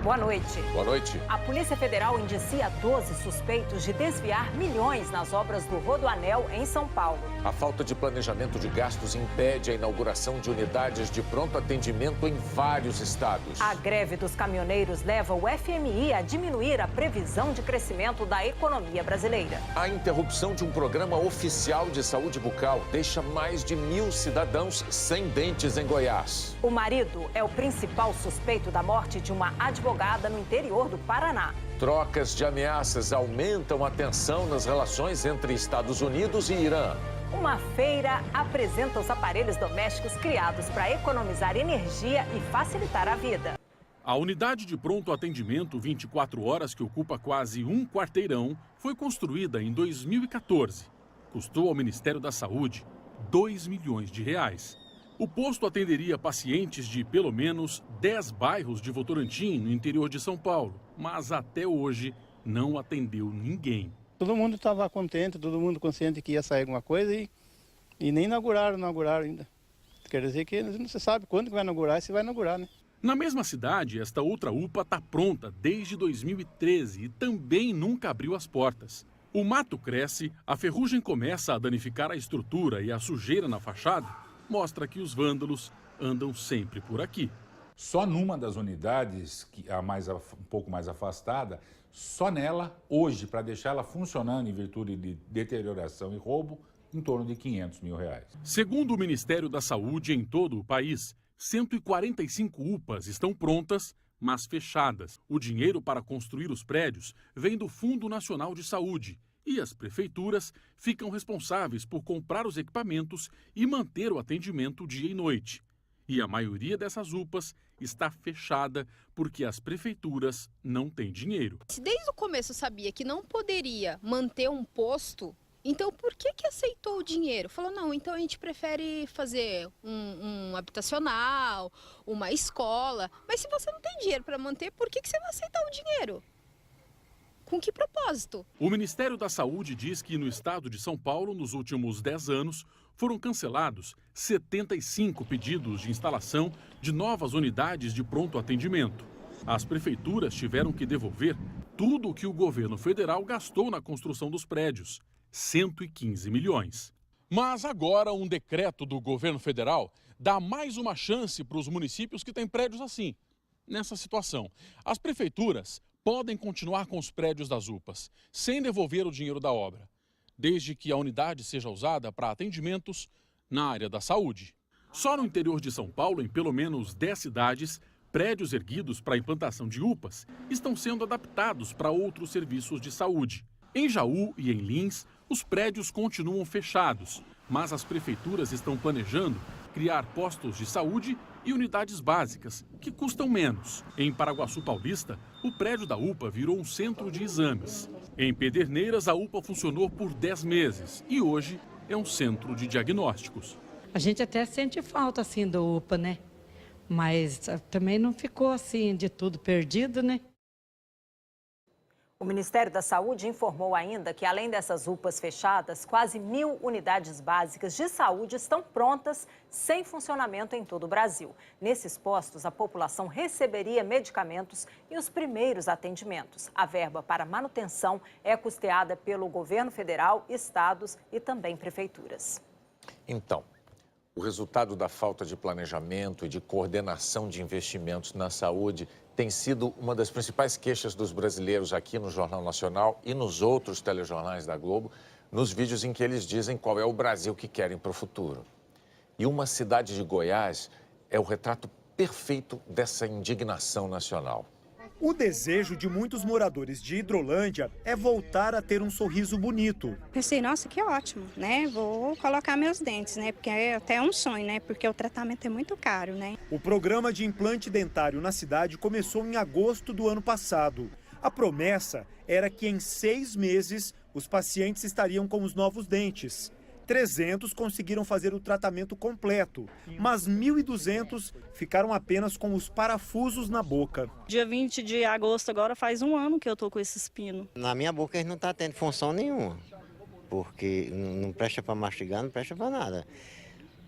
Boa noite. Boa noite. A Polícia Federal indicia 12 suspeitos de desviar milhões nas obras do Rodoanel em São Paulo. A falta de planejamento de gastos impede a inauguração de unidades de pronto atendimento em vários estados. A greve dos caminhoneiros leva o FMI a diminuir a previsão de crescimento da economia brasileira. A interrupção de um programa oficial de saúde bucal deixa mais de 1.000 cidadãos sem dentes em Goiás. O marido é o principal suspeito da morte de uma advogada no interior do Paraná. Trocas de ameaças aumentam a tensão nas relações entre Estados Unidos e Irã. Uma feira apresenta os aparelhos domésticos criados para economizar energia e facilitar a vida. A unidade de pronto atendimento 24 horas, que ocupa quase um quarteirão, foi construída em 2014. Custou ao Ministério da Saúde R$2 milhões. O posto atenderia pacientes de pelo menos 10 bairros de Votorantim, no interior de São Paulo, mas até hoje não atendeu ninguém. Todo mundo estava contente, todo mundo consciente que ia sair alguma coisa e nem inauguraram ainda. Quer dizer que não se sabe quando que vai inaugurar e se vai inaugurar, né? Na mesma cidade, esta outra UPA está pronta desde 2013 e também nunca abriu as portas. O mato cresce, a ferrugem começa a danificar a estrutura e a sujeira na fachada mostra que os vândalos andam sempre por aqui. Só numa das unidades, um pouco mais afastada, só nela, hoje, para deixar ela funcionando em virtude de deterioração e roubo, em torno de R$500 mil. Segundo o Ministério da Saúde, em todo o país, 145 UPAs estão prontas, mas fechadas. O dinheiro para construir os prédios vem do Fundo Nacional de Saúde e as prefeituras ficam responsáveis por comprar os equipamentos e manter o atendimento dia e noite. E a maioria dessas UPAs está fechada porque as prefeituras não têm dinheiro. Se desde o começo sabia que não poderia manter um posto, então por que aceitou o dinheiro? Falou, não, então a gente prefere fazer um habitacional, uma escola. Mas se você não tem dinheiro para manter, por que você vai aceitar o dinheiro? Com que propósito? O Ministério da Saúde diz que no estado de São Paulo, nos últimos 10 anos, foram cancelados 75 pedidos de instalação de novas unidades de pronto atendimento. As prefeituras tiveram que devolver tudo o que o governo federal gastou na construção dos prédios, 115 milhões. Mas agora um decreto do governo federal dá mais uma chance para os municípios que têm prédios assim, nessa situação. As prefeituras podem continuar com os prédios das UPAs, sem devolver o dinheiro da obra, desde que a unidade seja usada para atendimentos na área da saúde. Só no interior de São Paulo, em pelo menos 10 cidades, prédios erguidos para a implantação de UPAs estão sendo adaptados para outros serviços de saúde. Em Jaú e em Lins, os prédios continuam fechados, mas as prefeituras estão planejando criar postos de saúde e unidades básicas, que custam menos. Em Paraguaçu Paulista, o prédio da UPA virou um centro de exames. Em Pederneiras, a UPA funcionou por 10 meses e hoje é um centro de diagnósticos. A gente até sente falta, assim, do UPA, né? Mas também não ficou, assim, de tudo perdido, né? O Ministério da Saúde informou ainda que, além dessas UPAs fechadas, quase 1.000 unidades básicas de saúde estão prontas, sem funcionamento em todo o Brasil. Nesses postos, a população receberia medicamentos e os primeiros atendimentos. A verba para manutenção é custeada pelo governo federal, estados e também prefeituras. Então, o resultado da falta de planejamento e de coordenação de investimentos na saúde tem sido uma das principais queixas dos brasileiros aqui no Jornal Nacional e nos outros telejornais da Globo, nos vídeos em que eles dizem qual é o Brasil que querem para o futuro. E uma cidade de Goiás é o retrato perfeito dessa indignação nacional. O desejo de muitos moradores de Hidrolândia é voltar a ter um sorriso bonito. Pensei, nossa, que ótimo, né? Vou colocar meus dentes, né? Porque é até um sonho, né? Porque o tratamento é muito caro, né? O programa de implante dentário na cidade começou em agosto do ano passado. A promessa era que em 6 meses os pacientes estariam com os novos dentes. 300 conseguiram fazer o tratamento completo, mas 1.200 ficaram apenas com os parafusos na boca. Dia 20 de agosto agora faz um ano que eu tô com esse espino. Na minha boca ele não está tendo função nenhuma, porque não presta para mastigar, não presta para nada.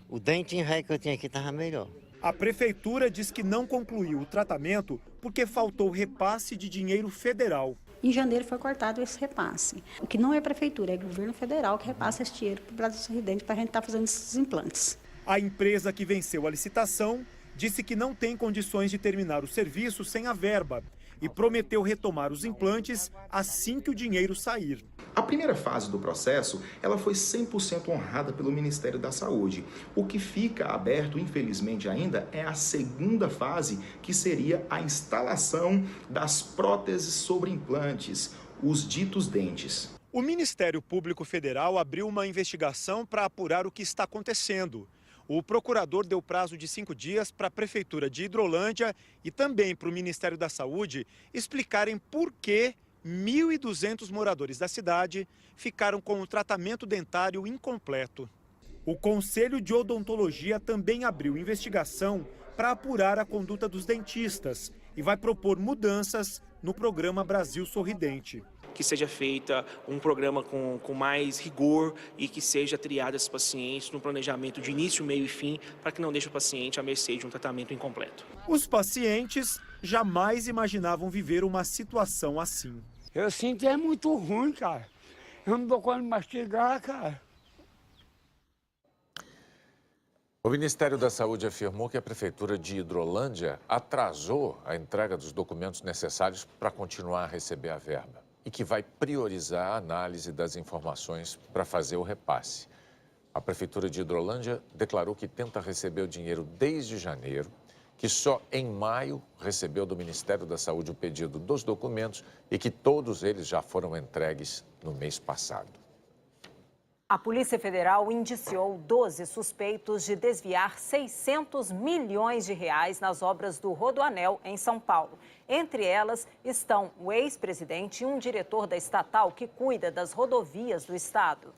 O dente em ré que eu tinha aqui estava melhor. A prefeitura diz que não concluiu o tratamento porque faltou repasse de dinheiro federal. Em janeiro foi cortado esse repasse. O que não é a prefeitura, é o governo federal que repassa esse dinheiro para o Brasil Sorridente para a gente estar fazendo esses implantes. A empresa que venceu a licitação disse que não tem condições de terminar o serviço sem a verba e prometeu retomar os implantes assim que o dinheiro sair. A primeira fase do processo, ela foi 100% honrada pelo Ministério da Saúde. O que fica aberto, infelizmente ainda, é a segunda fase, que seria a instalação das próteses sobre implantes, os ditos dentes. O Ministério Público Federal abriu uma investigação para apurar o que está acontecendo. O procurador deu prazo de 5 dias para a Prefeitura de Hidrolândia e também para o Ministério da Saúde explicarem por que 1.200 moradores da cidade ficaram com o tratamento dentário incompleto. O Conselho de Odontologia também abriu investigação para apurar a conduta dos dentistas e vai propor mudanças no programa Brasil Sorridente. Que seja feita um programa com mais rigor e que seja triado esses pacientes no planejamento de início, meio e fim, para que não deixe o paciente à mercê de um tratamento incompleto. Os pacientes jamais imaginavam viver uma situação assim. Eu sinto é muito ruim, cara. Eu não dou conta de mastigar, cara. O Ministério da Saúde afirmou que a Prefeitura de Hidrolândia atrasou a entrega dos documentos necessários para continuar a receber a verba e que vai priorizar a análise das informações para fazer o repasse. A Prefeitura de Hidrolândia declarou que tenta receber o dinheiro desde janeiro, que só em maio recebeu do Ministério da Saúde o pedido dos documentos e que todos eles já foram entregues no mês passado. A Polícia Federal indiciou 12 suspeitos de desviar 600 milhões de reais nas obras do Rodoanel em São Paulo. Entre elas estão o ex-presidente e um diretor da estatal que cuida das rodovias do estado.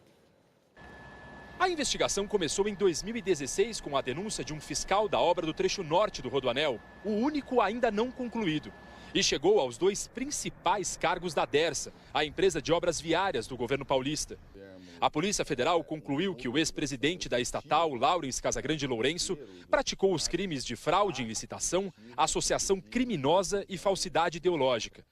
A investigação começou em 2016 com a denúncia de um fiscal da obra do trecho norte do Rodoanel, o único ainda não concluído. E chegou aos 2 principais cargos da Dersa, a empresa de obras viárias do governo paulista. A Polícia Federal concluiu que o ex-presidente da estatal, Laurens Casagrande Lourenço, praticou os crimes de fraude em licitação, associação criminosa e falsidade ideológica.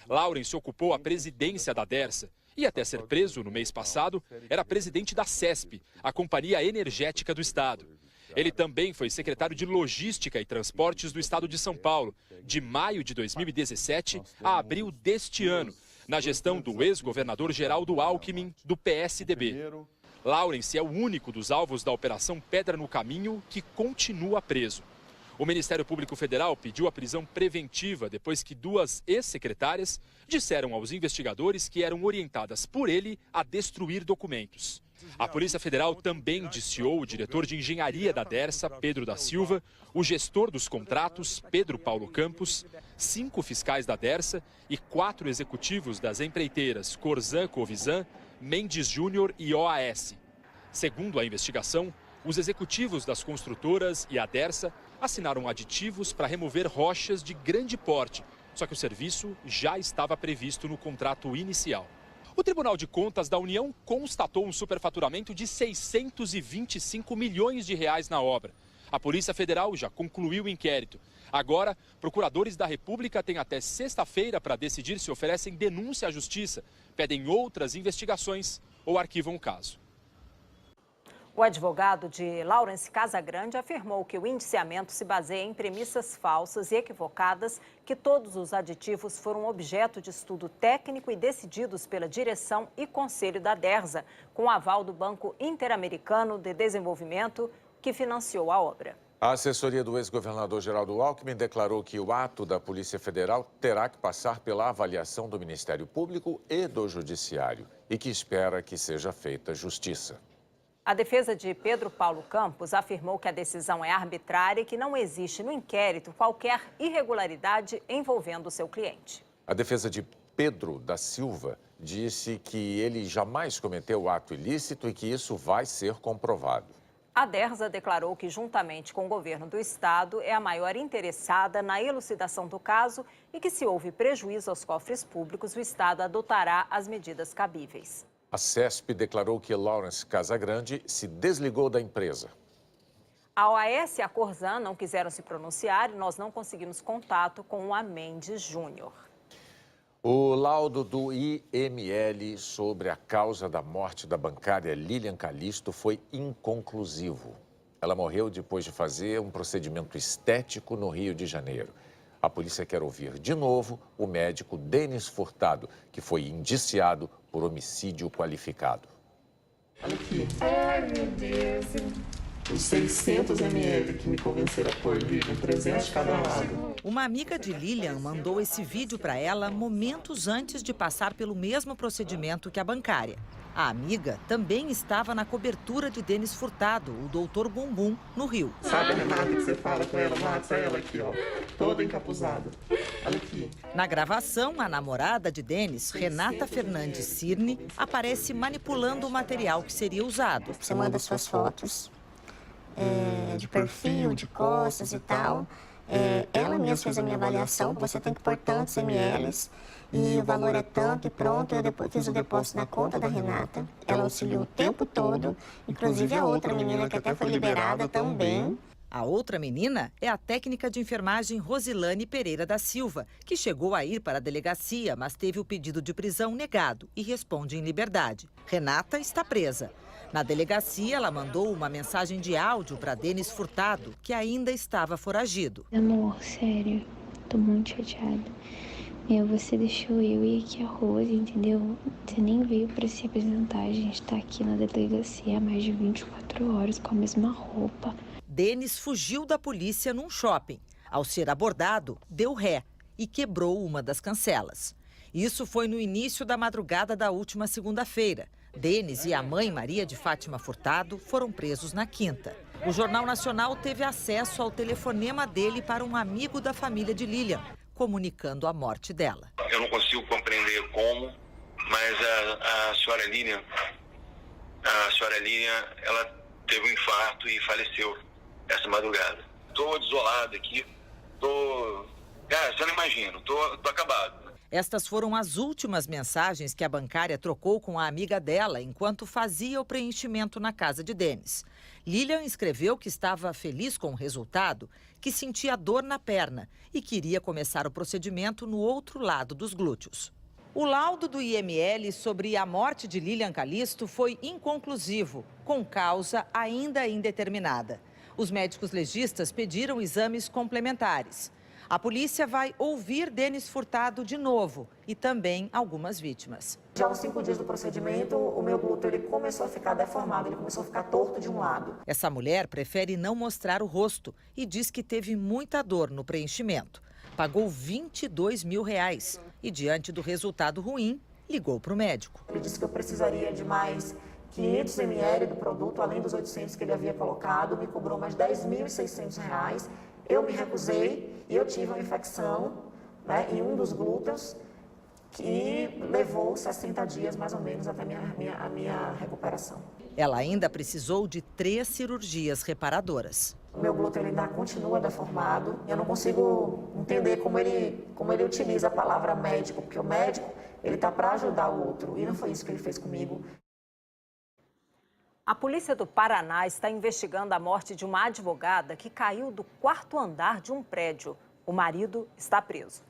Laurens ocupou a presidência da Dersa e, até ser preso no mês passado, era presidente da CESP, a Companhia Energética do Estado. Ele também foi secretário de Logística e Transportes do Estado de São Paulo, de maio de 2017 a abril deste ano, na gestão do ex-governador Geraldo Alckmin, do PSDB. Laurens é o único dos alvos da Operação Pedra no Caminho que continua preso. O Ministério Público Federal pediu a prisão preventiva depois que 2 ex-secretárias disseram aos investigadores que eram orientadas por ele a destruir documentos. A Polícia Federal também indiciou o diretor de engenharia da Dersa, Pedro da Silva, o gestor dos contratos, Pedro Paulo Campos, 5 fiscais da Dersa e 4 executivos das empreiteiras Corzan Covisan, Mendes Júnior e OAS. Segundo a investigação, os executivos das construtoras e a Dersa assinaram aditivos para remover rochas de grande porte, só que o serviço já estava previsto no contrato inicial. O Tribunal de Contas da União constatou um superfaturamento de 625 milhões de reais na obra. A Polícia Federal já concluiu o inquérito. Agora, procuradores da República têm até sexta-feira para decidir se oferecem denúncia à Justiça, pedem outras investigações ou arquivam o caso. O advogado de Laurens Casagrande afirmou que o indiciamento se baseia em premissas falsas e equivocadas, que todos os aditivos foram objeto de estudo técnico e decididos pela direção e conselho da Dersa, com aval do Banco Interamericano de Desenvolvimento, que financiou a obra. A assessoria do ex-governador Geraldo Alckmin declarou que o ato da Polícia Federal terá que passar pela avaliação do Ministério Público e do Judiciário e que espera que seja feita justiça. A defesa de Pedro Paulo Campos afirmou que a decisão é arbitrária e que não existe no inquérito qualquer irregularidade envolvendo o seu cliente. A defesa de Pedro da Silva disse que ele jamais cometeu ato ilícito e que isso vai ser comprovado. A Dersa declarou que, juntamente com o governo do estado, é a maior interessada na elucidação do caso e que, se houve prejuízo aos cofres públicos, o estado adotará as medidas cabíveis. A CESP declarou que Laurens Casagrande se desligou da empresa. A OAS e a Corzan não quiseram se pronunciar e nós não conseguimos contato com o Mendes Júnior. O laudo do IML sobre a causa da morte da bancária Lilian Calixto foi inconclusivo. Ela morreu depois de fazer um procedimento estético no Rio de Janeiro. A polícia quer ouvir de novo o médico Denis Furtado, que foi indiciado por homicídio qualificado. Olha aqui. Ai, meu Deus. Os 600 ml que me convenceram a pôr, Lilian, 300 de cada lado. Uma amiga de Lilian mandou esse vídeo para ela momentos antes de passar pelo mesmo procedimento que a bancária. A amiga também estava na cobertura de Denis Furtado, o doutor Bumbum, no Rio. Sabe a Renata que você fala com ela? Mata ela aqui, ó, toda encapuzada. Olha aqui. Na gravação, a namorada de Denis, Renata Fernandes Cirne, aparece manipulando o material que seria usado. Você manda suas fotos de perfil, de costas e tal. Ela mesma fez a minha avaliação, você tem que pôr tantos ml e o valor é tanto e pronto. Eu depois fiz o depósito na conta da Renata. Ela auxiliou o tempo todo, inclusive a outra menina que até foi liberada também. A outra menina é a técnica de enfermagem Rosilane Pereira da Silva, que chegou a ir para a delegacia, mas teve o pedido de prisão negado e responde em liberdade. Renata está presa. Na delegacia, ela mandou uma mensagem de áudio para Denis Furtado, que ainda estava foragido. Amor, sério, tô muito chateada. Você deixou eu ir aqui a Rose, entendeu? Você nem veio para se apresentar, a gente tá aqui na delegacia há mais de 24 horas com a mesma roupa. Denis fugiu da polícia num shopping. Ao ser abordado, deu ré e quebrou uma das cancelas. Isso foi no início da madrugada da última segunda-feira. Denis e a mãe Maria de Fátima Furtado foram presos na quinta. O Jornal Nacional teve acesso ao telefonema dele para um amigo da família de Lilian, comunicando a morte dela. Eu não consigo compreender como, mas a senhora Lilian, ela teve um infarto e faleceu essa madrugada. Estou desolado aqui, você não imagina, estou acabado. Estas foram as últimas mensagens que a bancária trocou com a amiga dela enquanto fazia o preenchimento na casa de Denis. Lilian escreveu que estava feliz com o resultado, que sentia dor na perna e queria começar o procedimento no outro lado dos glúteos. O laudo do IML sobre a morte de Lilian Calixto foi inconclusivo, com causa ainda indeterminada. Os médicos legistas pediram exames complementares. A polícia vai ouvir Denis Furtado de novo e também algumas vítimas. Já aos 5 dias do procedimento, o meu glúteo ele começou a ficar deformado, ele começou a ficar torto de um lado. Essa mulher prefere não mostrar o rosto e diz que teve muita dor no preenchimento. Pagou R$22 mil e, diante do resultado ruim, ligou para o médico. Ele disse que eu precisaria de mais 500 ml do produto, além dos 800 que ele havia colocado, me cobrou mais R$10.600. Eu me recusei e eu tive uma infecção, em um dos glúteos que levou 60 dias mais ou menos até a minha recuperação. Ela ainda precisou de 3 cirurgias reparadoras. O meu glúteo ainda continua deformado. Eu não consigo entender como ele utiliza a palavra médico, porque o médico ele está para ajudar o outro e não foi isso que ele fez comigo. A polícia do Paraná está investigando a morte de uma advogada que caiu do 4º andar de um prédio. O marido está preso.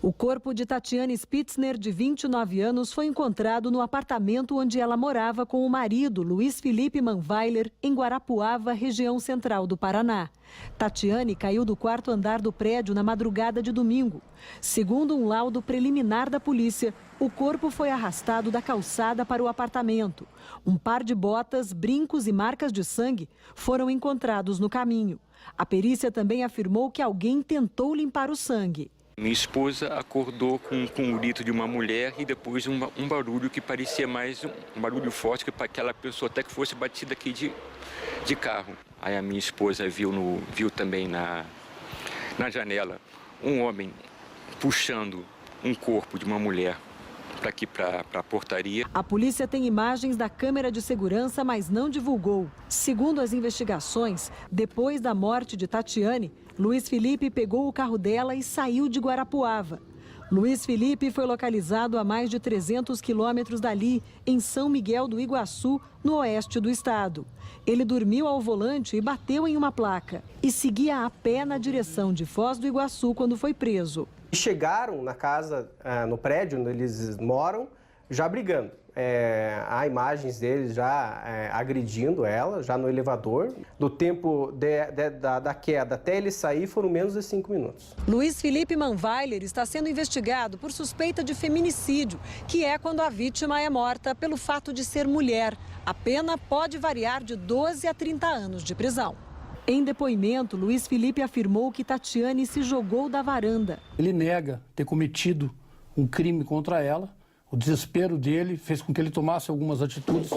O corpo de Tatiane Spitzner, de 29 anos, foi encontrado no apartamento onde ela morava com o marido, Luiz Felipe Manweiler, em Guarapuava, região central do Paraná. Tatiane caiu do 4º andar do prédio na madrugada de domingo. Segundo um laudo preliminar da polícia, o corpo foi arrastado da calçada para o apartamento. Um par de botas, brincos e marcas de sangue foram encontrados no caminho. A perícia também afirmou que alguém tentou limpar o sangue. Minha esposa acordou com o grito de uma mulher e depois um barulho que parecia mais um barulho forte, que para aquela pessoa até que fosse batida aqui de carro. Aí a minha esposa viu também na janela um homem puxando um corpo de uma mulher para aqui, para a portaria. A polícia tem imagens da câmera de segurança, mas não divulgou. Segundo as investigações, depois da morte de Tatiane, Luiz Felipe pegou o carro dela e saiu de Guarapuava. Luiz Felipe foi localizado a mais de 300 quilômetros dali, em São Miguel do Iguaçu, no oeste do estado. Ele dormiu ao volante e bateu em uma placa e seguia a pé na direção de Foz do Iguaçu quando foi preso. Chegaram na casa, no prédio onde eles moram, já brigando. Há imagens deles já agredindo ela, já no elevador. Do tempo da queda até ele sair foram menos de 5 minutos. Luiz Felipe Manweiler está sendo investigado por suspeita de feminicídio, que é quando a vítima é morta pelo fato de ser mulher. A pena pode variar de 12 a 30 anos de prisão. Em depoimento, Luiz Felipe afirmou que Tatiane se jogou da varanda. Ele nega ter cometido um crime contra ela. O desespero dele fez com que ele tomasse algumas atitudes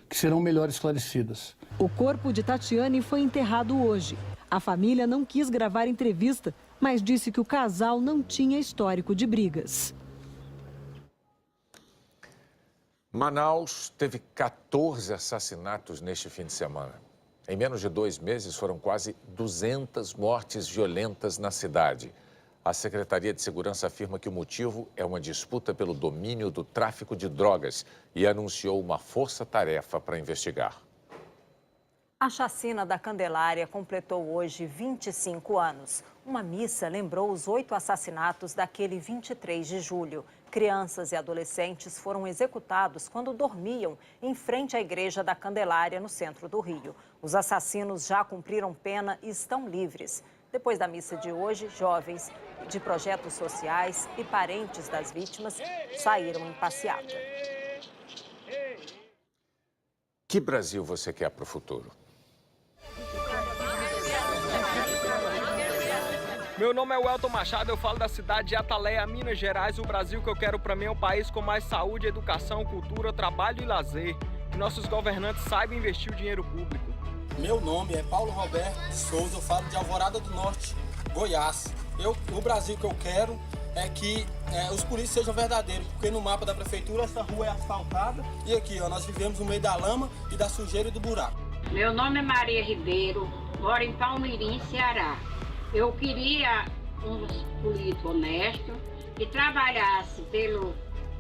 que serão melhor esclarecidas. O corpo de Tatiane foi enterrado hoje. A família não quis gravar entrevista, mas disse que o casal não tinha histórico de brigas. Manaus teve 14 assassinatos neste fim de semana. Em menos de 2 meses, foram quase 200 mortes violentas na cidade. A Secretaria de Segurança afirma que o motivo é uma disputa pelo domínio do tráfico de drogas e anunciou uma força-tarefa para investigar. A chacina da Candelária completou hoje 25 anos. Uma missa lembrou os 8 assassinatos daquele 23 de julho. Crianças e adolescentes foram executados quando dormiam em frente à Igreja da Candelária, no centro do Rio. Os assassinos já cumpriram pena e estão livres. Depois da missa de hoje, jovens de projetos sociais e parentes das vítimas saíram em passeata. Que Brasil você quer para o futuro? Meu nome é Welton Machado, eu falo da cidade de Ataleia, Minas Gerais. O Brasil que eu quero para mim é um país com mais saúde, educação, cultura, trabalho e lazer. Que nossos governantes saibam investir o dinheiro público. Meu nome é Paulo Roberto de Souza, eu falo de Alvorada do Norte, Goiás. O Brasil que eu quero é que os polícias sejam verdadeiros, porque no mapa da prefeitura essa rua é asfaltada e aqui nós vivemos no meio da lama e da sujeira e do buraco. Meu nome é Maria Ribeiro, moro em Palmirim, Ceará. Eu queria um político honesto que trabalhasse pelo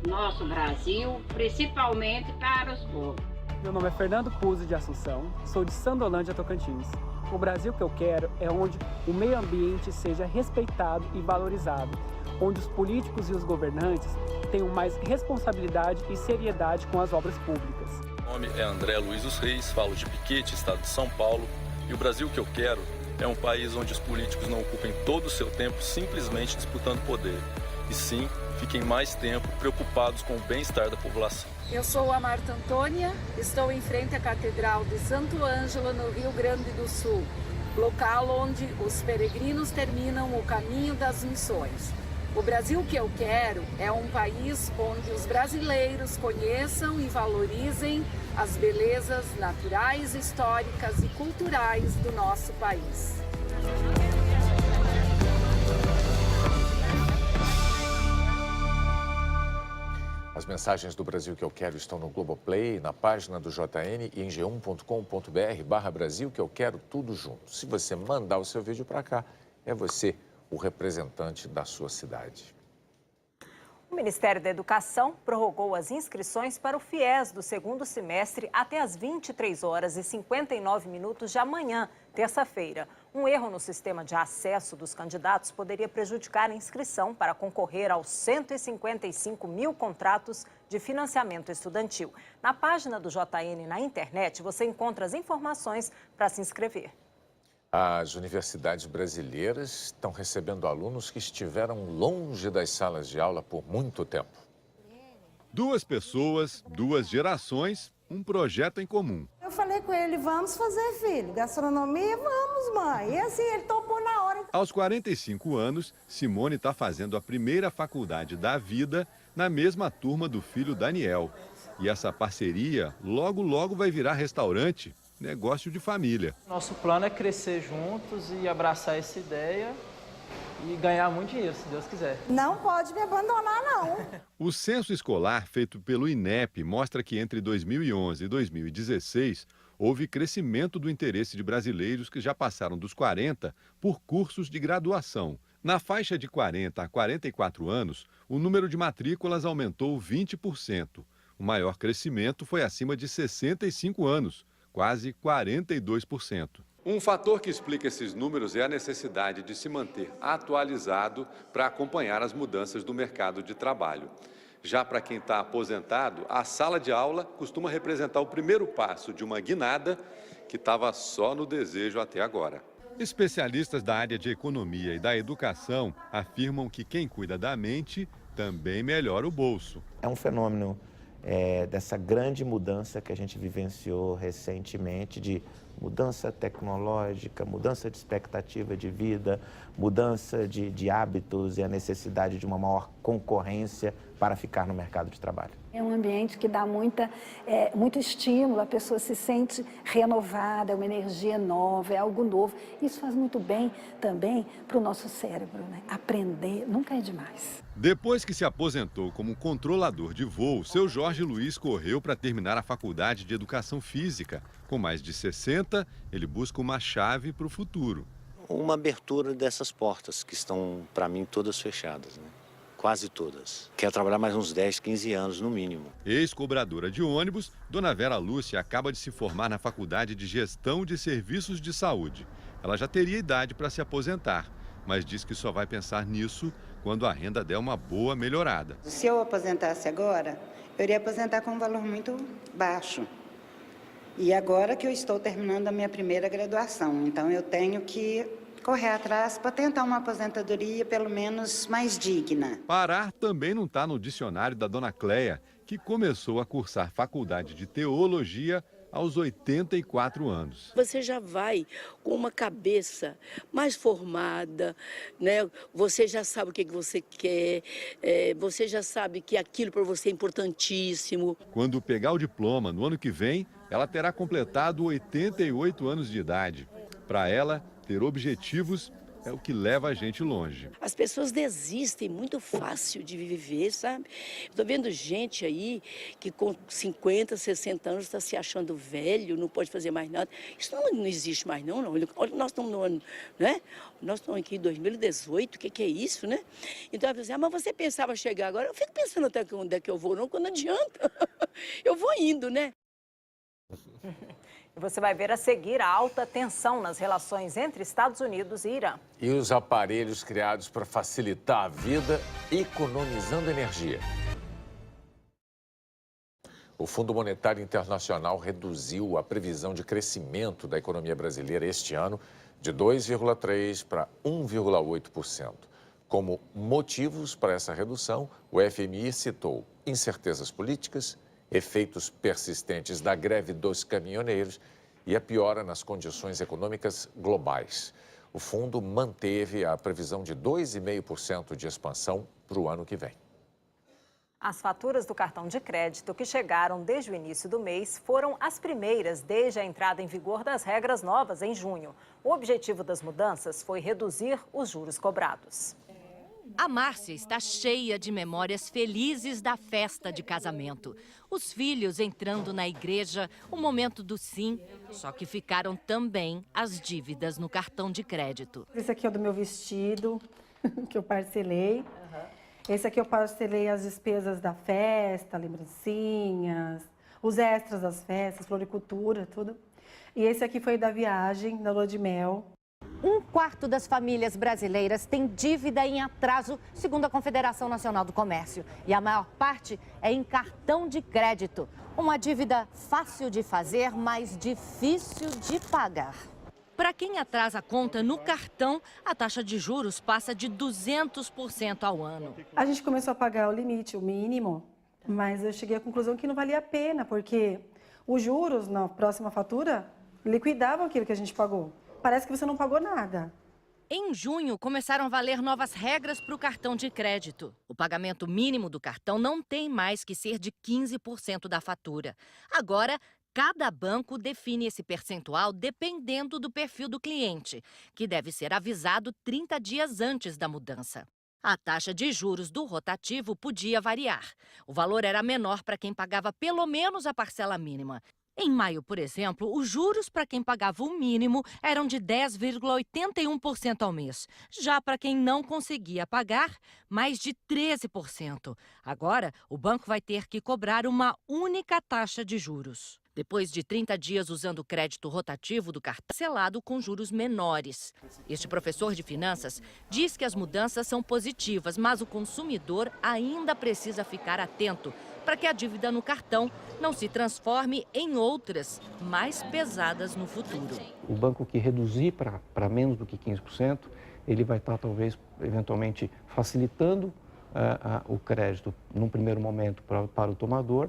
nosso Brasil, principalmente para os pobres. Meu nome é Fernando Puzzi de Assunção, sou de Sandolândia, Tocantins. O Brasil que eu quero é onde o meio ambiente seja respeitado e valorizado, onde os políticos e os governantes tenham mais responsabilidade e seriedade com as obras públicas. Meu nome é André Luiz dos Reis, falo de Piquete, estado de São Paulo, e o Brasil que eu quero é um país onde os políticos não ocupem todo o seu tempo simplesmente disputando poder, e sim fiquem mais tempo preocupados com o bem-estar da população. Eu sou a Marta Antônia, estou em frente à Catedral de Santo Ângelo, no Rio Grande do Sul, local onde os peregrinos terminam o caminho das missões. O Brasil que eu quero é um país onde os brasileiros conheçam e valorizem as belezas naturais, históricas e culturais do nosso país. As mensagens do Brasil que eu quero estão no Globoplay, na página do JN e em g1.com.br/Brasil que eu quero tudo junto. Se você mandar o seu vídeo para cá, é você o representante da sua cidade. O Ministério da Educação prorrogou as inscrições para o FIES do segundo semestre até às 23h59 de amanhã, terça-feira. Um erro no sistema de acesso dos candidatos poderia prejudicar a inscrição para concorrer aos 155 mil contratos de financiamento estudantil. Na página do JN na internet, você encontra as informações para se inscrever. As universidades brasileiras estão recebendo alunos que estiveram longe das salas de aula por muito tempo. 2 pessoas, 2 gerações, um projeto em comum. Eu falei com ele, vamos fazer, filho, gastronomia, vamos, mãe. E assim, ele topou na hora. Aos 45 anos, Simone está fazendo a primeira faculdade da vida na mesma turma do filho Daniel. E essa parceria logo vai virar restaurante. Negócio de família. Nosso plano é crescer juntos e abraçar essa ideia e ganhar muito dinheiro, se Deus quiser. Não pode me abandonar, não. O censo escolar feito pelo INEP mostra que entre 2011 e 2016 houve crescimento do interesse de brasileiros que já passaram dos 40 por cursos de graduação, Na faixa de 40 a 44 anos, o número de matrículas aumentou 20%. O maior crescimento foi acima de 65 anos, quase 42%. Um fator que explica esses números é a necessidade de se manter atualizado para acompanhar as mudanças do mercado de trabalho. Já para quem está aposentado, a sala de aula costuma representar o primeiro passo de uma guinada que estava só no desejo até agora. Especialistas da área de economia e da educação afirmam que quem cuida da mente também melhora o bolso. É um fenômeno dessa grande mudança que a gente vivenciou recentemente, de mudança tecnológica, mudança de expectativa de vida, mudança de hábitos e a necessidade de uma maior concorrência para ficar no mercado de trabalho. É um ambiente que dá muito estímulo, a pessoa se sente renovada, é uma energia nova, é algo novo. Isso faz muito bem também para o nosso cérebro, né? Aprender nunca é demais. Depois que se aposentou como controlador de voo, seu Jorge Luiz correu para terminar a faculdade de Educação Física. Com mais de 60, ele busca uma chave para o futuro. Uma abertura dessas portas que estão, para mim, todas fechadas, né? Quase todas. Quero trabalhar mais uns 10, 15 anos, no mínimo. Ex-cobradora de ônibus, Dona Vera Lúcia acaba de se formar na Faculdade de Gestão de Serviços de Saúde. Ela já teria idade para se aposentar, mas diz que só vai pensar nisso quando a renda der uma boa melhorada. Se eu aposentasse agora, eu iria aposentar com um valor muito baixo. E agora que eu estou terminando a minha primeira graduação, então eu tenho que correr atrás para tentar uma aposentadoria pelo menos mais digna. Parar também não está no dicionário da Dona Cleia, que começou a cursar faculdade de teologia aos 84 anos. Você já vai com uma cabeça mais formada, né? Você já sabe o que você quer, você já sabe que aquilo para você é importantíssimo. Quando pegar o diploma no ano que vem, ela terá completado 88 anos de idade. Para ela, ter objetivos é o que leva a gente longe. As pessoas desistem muito fácil de viver, sabe? Estou vendo gente aí que com 50, 60 anos está se achando velho, não pode fazer mais nada. Isso não existe mais não. Olha, nós estamos no ano, né? Nós estamos aqui em 2018, o que é isso, né? Então, eu pensei, mas você pensava chegar agora? Eu fico pensando até onde é que eu vou, não, quando adianta. Eu vou indo, né? E você vai ver a seguir a alta tensão nas relações entre Estados Unidos e Irã. E os aparelhos criados para facilitar a vida, economizando energia. O Fundo Monetário Internacional reduziu a previsão de crescimento da economia brasileira este ano de 2,3% para 1,8%. Como motivos para essa redução, o FMI citou incertezas políticas, efeitos persistentes da greve dos caminhoneiros e a piora nas condições econômicas globais. O fundo manteve a previsão de 2,5% de expansão para o ano que vem. As faturas do cartão de crédito que chegaram desde o início do mês foram as primeiras desde a entrada em vigor das regras novas em junho. O objetivo das mudanças foi reduzir os juros cobrados. A Márcia está cheia de memórias felizes da festa de casamento. Os filhos entrando na igreja, o momento do sim, só que ficaram também as dívidas no cartão de crédito. Esse aqui é o do meu vestido, que eu parcelei. Esse aqui eu parcelei as despesas da festa, lembrancinhas, os extras das festas, floricultura, tudo. E esse aqui foi da viagem, da lua de mel. 1/4 das famílias brasileiras tem dívida em atraso, segundo a Confederação Nacional do Comércio. E a maior parte é em cartão de crédito. Uma dívida fácil de fazer, mas difícil de pagar. Para quem atrasa a conta no cartão, a taxa de juros passa de 200% ao ano. A gente começou a pagar o limite, o mínimo, mas eu cheguei à conclusão que não valia a pena, porque os juros na próxima fatura liquidavam aquilo que a gente pagou. Parece que você não pagou nada. Em junho, começaram a valer novas regras para o cartão de crédito. O pagamento mínimo do cartão não tem mais que ser de 15% da fatura. Agora, cada banco define esse percentual dependendo do perfil do cliente, que deve ser avisado 30 dias antes da mudança. A taxa de juros do rotativo podia variar. O valor era menor para quem pagava pelo menos a parcela mínima Em maio, por exemplo, os juros para quem pagava o mínimo eram de 10,81% ao mês. Já para quem não conseguia pagar, mais de 13%. Agora, o banco vai ter que cobrar uma única taxa de juros. Depois de 30 dias usando o crédito rotativo do cartão, selado com juros menores. Este professor de finanças diz que as mudanças são positivas, mas o consumidor ainda precisa ficar atento para que a dívida no cartão não se transforme em outras, mais pesadas no futuro. O banco que reduzir para menos do que 15%, ele vai estar talvez, eventualmente, facilitando o crédito num primeiro momento para o tomador,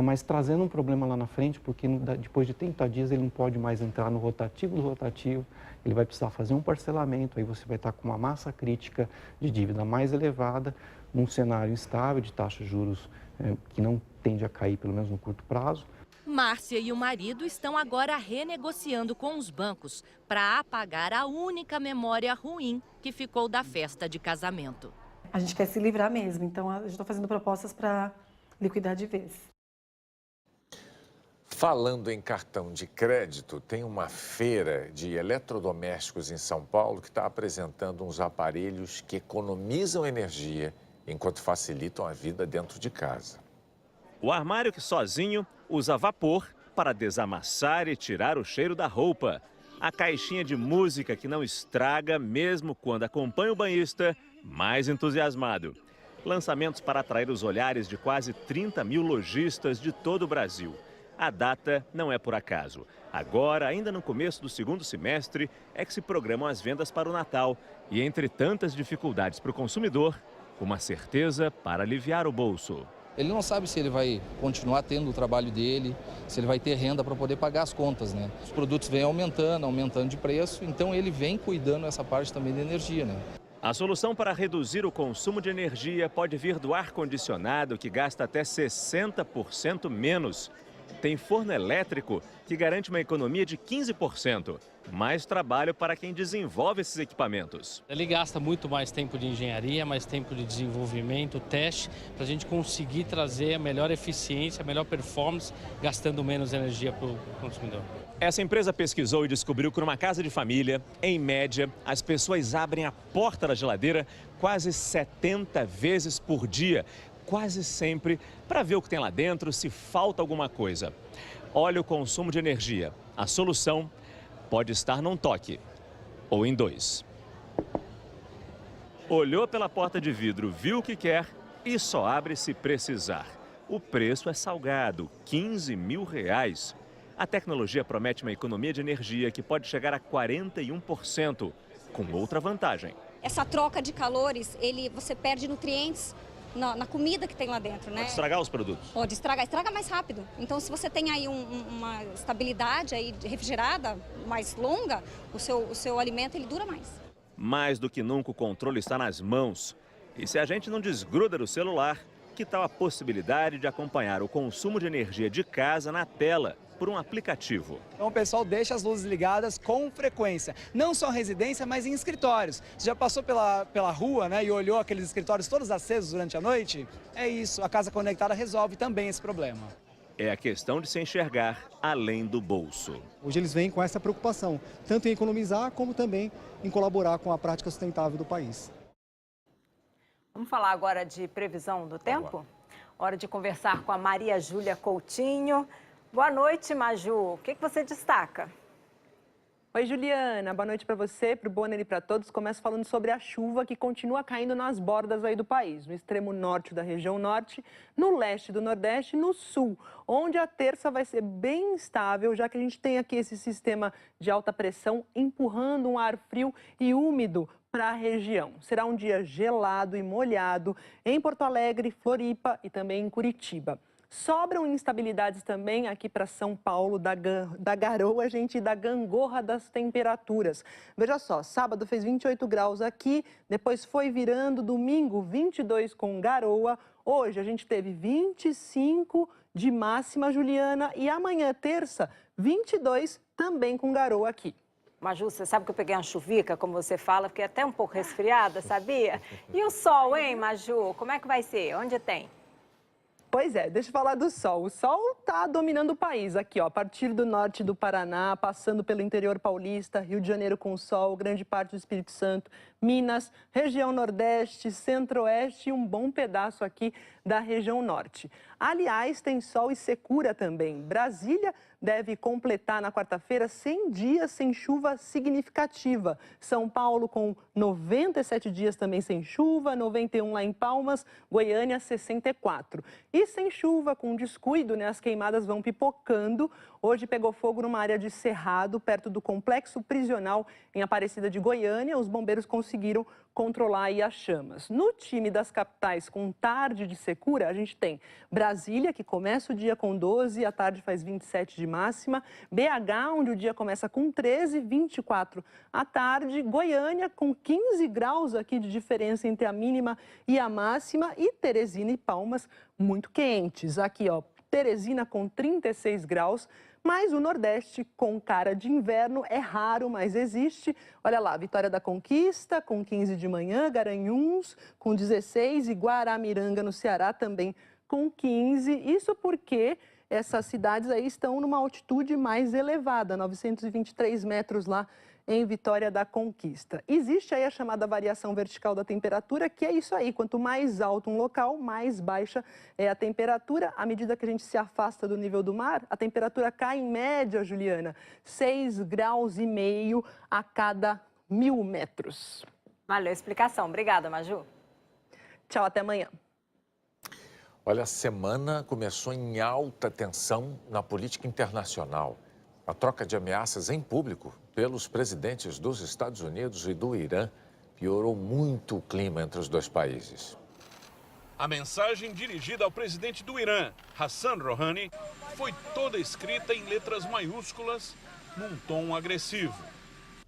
mas trazendo um problema lá na frente, porque depois de 30 dias ele não pode mais entrar no rotativo do rotativo, ele vai precisar fazer um parcelamento, aí você vai estar com uma massa crítica de dívida mais elevada, num cenário instável de taxa de juros que não tende a cair, pelo menos no curto prazo. Márcia e o marido estão agora renegociando com os bancos para apagar a única memória ruim que ficou da festa de casamento. A gente quer se livrar mesmo, então a gente está fazendo propostas para liquidar de vez. Falando em cartão de crédito, tem uma feira de eletrodomésticos em São Paulo que está apresentando uns aparelhos que economizam energia enquanto facilitam a vida dentro de casa. O armário que sozinho usa vapor para desamassar e tirar o cheiro da roupa. A caixinha de música que não estraga mesmo quando acompanha o banhista mais entusiasmado. Lançamentos para atrair os olhares de quase 30 mil lojistas de todo o Brasil. A data não é por acaso. Agora, ainda no começo do segundo semestre, é que se programam as vendas para o Natal. E entre tantas dificuldades para o consumidor, uma certeza para aliviar o bolso. Ele não sabe se ele vai continuar tendo o trabalho dele, se ele vai ter renda para poder pagar as contas, né? Os produtos vêm aumentando de preço, então ele vem cuidando essa parte também da energia, né? A solução para reduzir o consumo de energia pode vir do ar-condicionado, que gasta até 60% menos. Tem forno elétrico, que garante uma economia de 15%. Mais trabalho para quem desenvolve esses equipamentos. Ele gasta muito mais tempo de engenharia, mais tempo de desenvolvimento, teste, para a gente conseguir trazer a melhor eficiência, a melhor performance, gastando menos energia para o consumidor. Essa empresa pesquisou e descobriu que numa casa de família, em média, as pessoas abrem a porta da geladeira quase 70 vezes por dia, quase sempre para ver o que tem lá dentro, se falta alguma coisa. Olha o consumo de energia. A solução pode estar num toque ou em 2. Olhou pela porta de vidro, viu o que quer e só abre se precisar. O preço é salgado, R$15 mil. A tecnologia promete uma economia de energia que pode chegar a 41%, com outra vantagem. Essa troca de calores, você perde nutrientes na comida que tem lá dentro, né? Pode estragar os produtos? Pode estragar, estraga mais rápido. Então, se você tem aí uma estabilidade aí refrigerada mais longa, o seu alimento ele dura mais. Mais do que nunca o controle está nas mãos. E se a gente não desgruda do celular, que tal a possibilidade de acompanhar o consumo de energia de casa na tela por um aplicativo? Então o pessoal deixa as luzes ligadas com frequência, não só em residência, mas em escritórios. Você já passou pela rua, né, e olhou aqueles escritórios todos acesos durante a noite? É isso, a Casa Conectada resolve também esse problema. É a questão de se enxergar além do bolso. Hoje eles vêm com essa preocupação, tanto em economizar como também em colaborar com a prática sustentável do país. Vamos falar agora de previsão do tempo? Hora de conversar com a Maria Júlia Coutinho. Boa noite, Maju. O que você destaca? Oi, Juliana. Boa noite para você, para o Bonner e para todos. Começo falando sobre a chuva que continua caindo nas bordas aí do país. No extremo norte da região norte, no leste do nordeste e no sul, onde a terça vai ser bem instável, já que a gente tem aqui esse sistema de alta pressão empurrando um ar frio e úmido para a região. Será um dia gelado e molhado em Porto Alegre, Floripa e também em Curitiba. Sobram instabilidades também aqui para São Paulo, da garoa, gente, e da gangorra das temperaturas. Veja só, sábado fez 28 graus aqui, depois foi virando, domingo 22 com garoa. Hoje a gente teve 25 de máxima, Juliana, e amanhã, terça, 22 também com garoa aqui. Maju, você sabe que eu peguei uma chuvica, como você fala, fiquei até um pouco resfriada, sabia? E o sol, hein, Maju? Como é que vai ser? Onde tem? Pois é, deixa eu falar do sol. O sol está dominando o país aqui, ó, a partir do norte do Paraná, passando pelo interior paulista, Rio de Janeiro com sol, grande parte do Espírito Santo, Minas, região nordeste, centro-oeste e um bom pedaço aqui da região norte. Aliás, tem sol e secura também. Brasília deve completar na quarta-feira 100 dias sem chuva significativa. São Paulo com 97 dias também sem chuva, 91 lá em Palmas, Goiânia 64. E sem chuva, com descuido, né, as queimadas vão pipocando. Hoje pegou fogo numa área de Cerrado, perto do complexo prisional em Aparecida de Goiânia. Os bombeiros conseguiram controlar aí as chamas. No time das capitais com tarde de secura, a gente tem Brasília, que começa o dia com 12, à tarde faz 27 de máxima. BH, onde o dia começa com 13, 24 à tarde. Goiânia, com 15 graus aqui de diferença entre a mínima e a máxima. E Teresina e Palmas, muito quentes. Aqui, ó, Teresina com 36 graus. Mas o Nordeste, com cara de inverno, é raro, mas existe. Olha lá, Vitória da Conquista, com 15 de manhã, Garanhuns, com 16, e Guaramiranga, no Ceará, também com 15. Isso porque essas cidades aí estão numa altitude mais elevada, 923 metros lá em Vitória da Conquista. Existe aí a chamada variação vertical da temperatura, que é isso aí, quanto mais alto um local, mais baixa é a temperatura. À medida que a gente se afasta do nível do mar, a temperatura cai em média, Juliana, 6,5 graus a cada 1.000 metros. Valeu a explicação. Obrigada, Maju. Tchau, até amanhã. Olha, a semana começou em alta tensão na política internacional. A troca de ameaças em público pelos presidentes dos Estados Unidos e do Irã piorou muito o clima entre os dois países. A mensagem dirigida ao presidente do Irã, Hassan Rouhani, foi toda escrita em letras maiúsculas, num tom agressivo.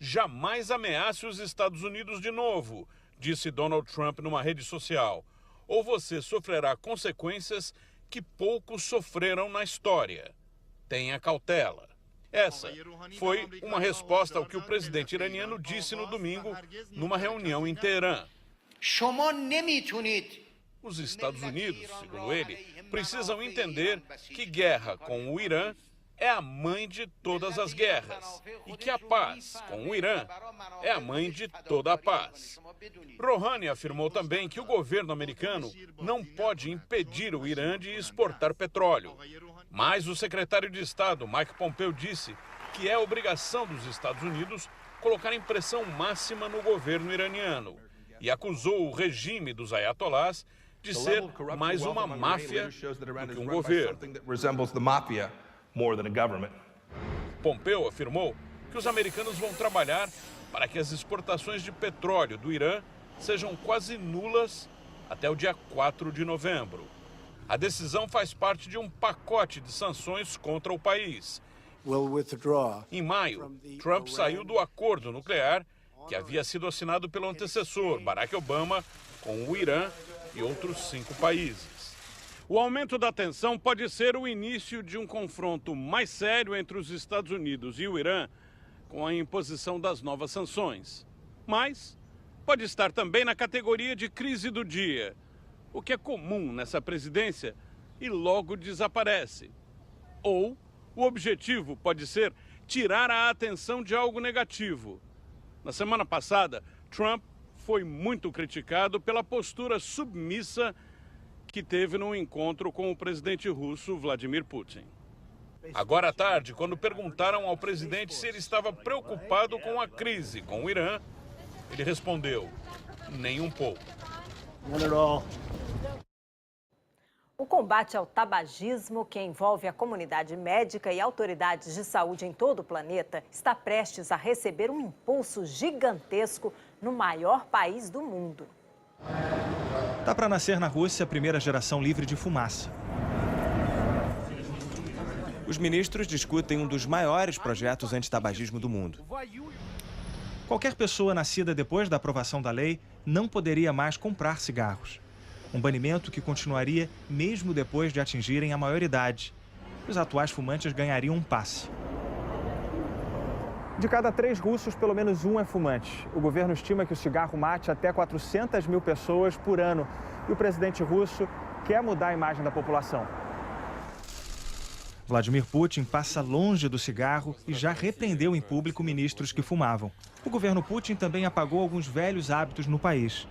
Jamais ameace os Estados Unidos de novo, disse Donald Trump numa rede social. Ou você sofrerá consequências que poucos sofreram na história. Tenha cautela. Essa foi uma resposta ao que o presidente iraniano disse no domingo, numa reunião em Teherã. Os Estados Unidos, segundo ele, precisam entender que guerra com o Irã é a mãe de todas as guerras e que a paz com o Irã é a mãe de toda a paz. Rouhani afirmou também que o governo americano não pode impedir o Irã de exportar petróleo. Mas o secretário de Estado, Mike Pompeo, disse que é obrigação dos Estados Unidos colocar pressão máxima no governo iraniano e acusou o regime dos ayatollahs de ser mais uma máfia do que um governo. Pompeo afirmou que os americanos vão trabalhar para que as exportações de petróleo do Irã sejam quase nulas até o dia 4 de novembro. A decisão faz parte de um pacote de sanções contra o país. Em maio, Trump saiu do acordo nuclear que havia sido assinado pelo antecessor, Barack Obama, com o Irã e outros 5 países. O aumento da tensão pode ser o início de um confronto mais sério entre os Estados Unidos e o Irã, com a imposição das novas sanções. Mas pode estar também na categoria de crise do dia, o que é comum nessa presidência e logo desaparece. Ou o objetivo pode ser tirar a atenção de algo negativo. Na semana passada, Trump foi muito criticado pela postura submissa que teve no encontro com o presidente russo Vladimir Putin. Agora à tarde, quando perguntaram ao presidente se ele estava preocupado com a crise com o Irã, ele respondeu: nem um pouco. O combate ao tabagismo, que envolve a comunidade médica e autoridades de saúde em todo o planeta, está prestes a receber um impulso gigantesco no maior país do mundo. Tá para nascer na Rússia a primeira geração livre de fumaça. Os ministros discutem um dos maiores projetos anti-tabagismo do mundo. Qualquer pessoa nascida depois da aprovação da lei não poderia mais comprar cigarros. Um banimento que continuaria mesmo depois de atingirem a maioridade. Os atuais fumantes ganhariam um passe. De cada 3 russos, pelo menos um é fumante. O governo estima que o cigarro mate até 400 mil pessoas por ano. E o presidente russo quer mudar a imagem da população. Vladimir Putin passa longe do cigarro e já repreendeu em público ministros que fumavam. O governo Putin também apagou alguns velhos hábitos no país.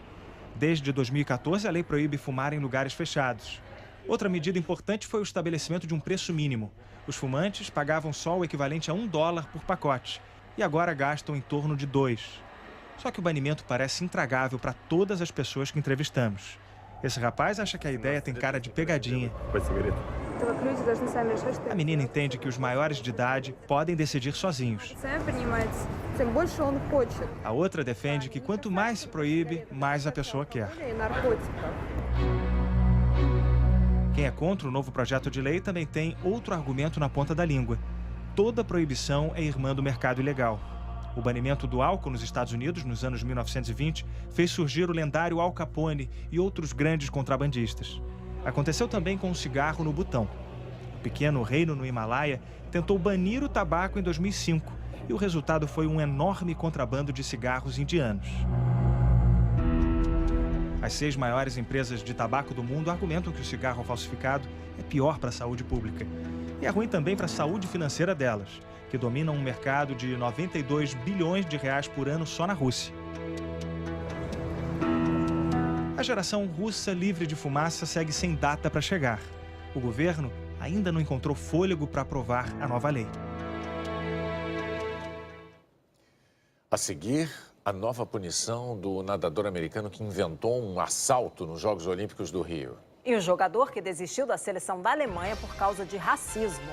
Desde 2014, a lei proíbe fumar em lugares fechados. Outra medida importante foi o estabelecimento de um preço mínimo. Os fumantes pagavam só o equivalente a $1 por pacote e agora gastam em torno de 2. Só que o banimento parece intragável para todas as pessoas que entrevistamos. Esse rapaz acha que a ideia tem cara de pegadinha. A menina entende que os maiores de idade podem decidir sozinhos. A outra defende que quanto mais se proíbe, mais a pessoa quer. Quem é contra o novo projeto de lei também tem outro argumento na ponta da língua. Toda proibição é irmã do mercado ilegal. O banimento do álcool nos Estados Unidos, nos anos 1920, fez surgir o lendário Al Capone e outros grandes contrabandistas. Aconteceu também com o cigarro no Butão. O pequeno reino no Himalaia tentou banir o tabaco em 2005 e o resultado foi um enorme contrabando de cigarros indianos. As 6 maiores empresas de tabaco do mundo argumentam que o cigarro falsificado é pior para a saúde pública. E é ruim também para a saúde financeira delas, que dominam um mercado de 92 bilhões de reais por ano só na Rússia. A geração russa livre de fumaça segue sem data para chegar. O governo ainda não encontrou fôlego para aprovar a nova lei. A seguir, a nova punição do nadador americano que inventou um assalto nos Jogos Olímpicos do Rio. E o jogador que desistiu da seleção da Alemanha por causa de racismo.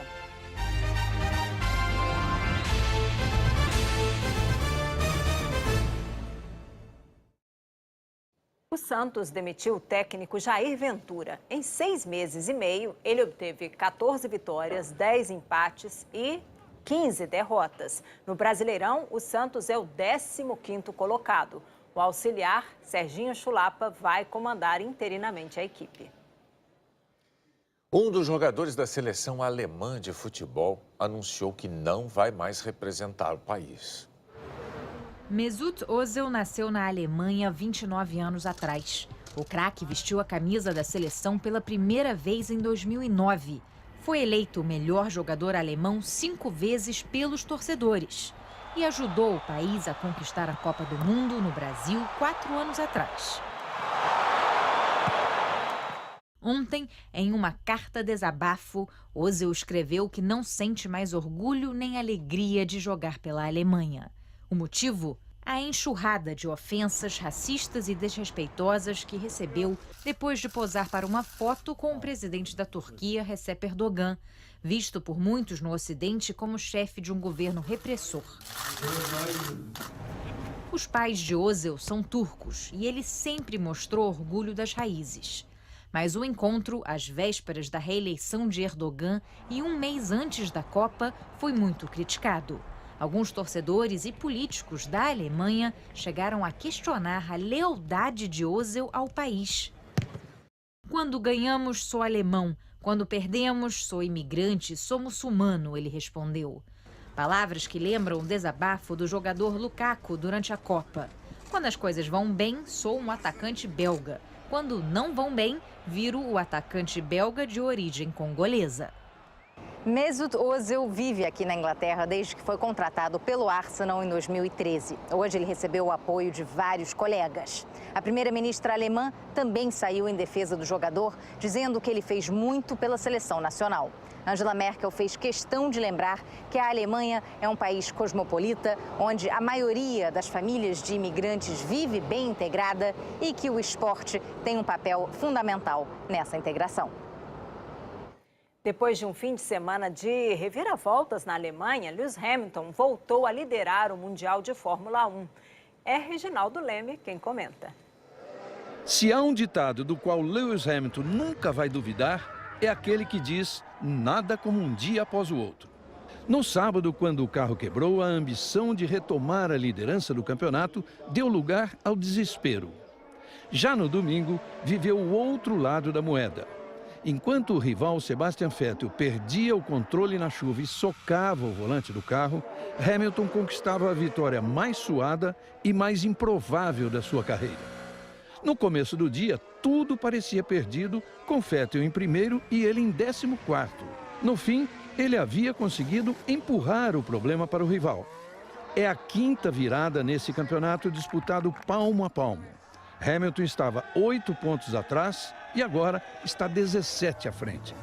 O Santos demitiu o técnico Jair Ventura. Em 6 meses e meio, ele obteve 14 vitórias, 10 empates e 15 derrotas. No Brasileirão, o Santos é o 15º colocado. O auxiliar, Serginho Chulapa, vai comandar interinamente a equipe. Um dos jogadores da seleção alemã de futebol anunciou que não vai mais representar o país. Mesut Özil nasceu na Alemanha 29 anos atrás. O craque vestiu a camisa da seleção pela primeira vez em 2009. Foi eleito o melhor jogador alemão 5 vezes pelos torcedores. E ajudou o país a conquistar a Copa do Mundo no Brasil 4 anos atrás. Ontem, em uma carta desabafo, Özil escreveu que não sente mais orgulho nem alegria de jogar pela Alemanha. O motivo? A enxurrada de ofensas racistas e desrespeitosas que recebeu depois de posar para uma foto com o presidente da Turquia, Recep Erdogan, visto por muitos no Ocidente como chefe de um governo repressor. Os pais de Özil são turcos e ele sempre mostrou orgulho das raízes. Mas o encontro, às vésperas da reeleição de Erdogan e um mês antes da Copa, foi muito criticado. Alguns torcedores e políticos da Alemanha chegaram a questionar a lealdade de Özil ao país. Quando ganhamos, sou alemão. Quando perdemos, sou imigrante, sou muçulmano, ele respondeu. Palavras que lembram o desabafo do jogador Lukaku durante a Copa. Quando as coisas vão bem, sou um atacante belga. Quando não vão bem, viro o atacante belga de origem congolesa. Mesut Özil vive aqui na Inglaterra desde que foi contratado pelo Arsenal em 2013. Hoje ele recebeu o apoio de vários colegas. A primeira-ministra alemã também saiu em defesa do jogador, dizendo que ele fez muito pela seleção nacional. Angela Merkel fez questão de lembrar que a Alemanha é um país cosmopolita, onde a maioria das famílias de imigrantes vive bem integrada e que o esporte tem um papel fundamental nessa integração. Depois de um fim de semana de reviravoltas na Alemanha, Lewis Hamilton voltou a liderar o Mundial de Fórmula 1. É Reginaldo Leme quem comenta. Se há um ditado do qual Lewis Hamilton nunca vai duvidar, é aquele que diz: nada como um dia após o outro. No sábado, quando o carro quebrou, a ambição de retomar a liderança do campeonato deu lugar ao desespero. Já no domingo, viveu o outro lado da moeda. Enquanto o rival Sebastian Vettel perdia o controle na chuva e socava o volante do carro, Hamilton conquistava a vitória mais suada e mais improvável da sua carreira. No começo do dia, tudo parecia perdido, com Vettel em primeiro e ele em 14º. No fim, ele havia conseguido empurrar o problema para o rival. É a 5ª virada nesse campeonato disputado palmo a palmo. Hamilton estava 8 pontos atrás e agora está 17 à frente.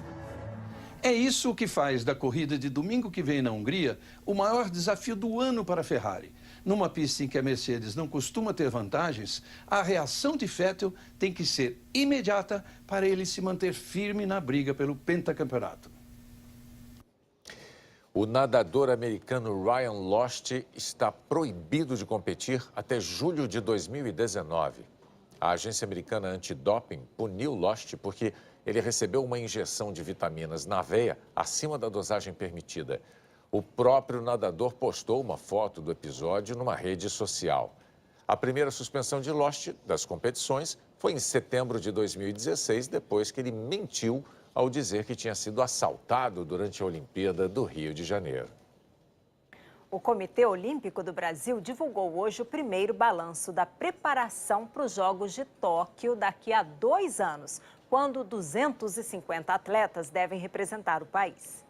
É isso que faz da corrida de domingo que vem na Hungria o maior desafio do ano para a Ferrari. Numa pista em que a Mercedes não costuma ter vantagens, a reação de Vettel tem que ser imediata para ele se manter firme na briga pelo pentacampeonato. O nadador americano Ryan Lochte está proibido de competir até julho de 2019. A agência americana antidoping puniu Lochte porque ele recebeu uma injeção de vitaminas na veia acima da dosagem permitida. O próprio nadador postou uma foto do episódio numa rede social. A primeira suspensão de Lochte das competições foi em setembro de 2016, depois que ele mentiu ao dizer que tinha sido assaltado durante a Olimpíada do Rio de Janeiro. O Comitê Olímpico do Brasil divulgou hoje o primeiro balanço da preparação para os Jogos de Tóquio daqui a 2 anos, quando 250 atletas devem representar o país.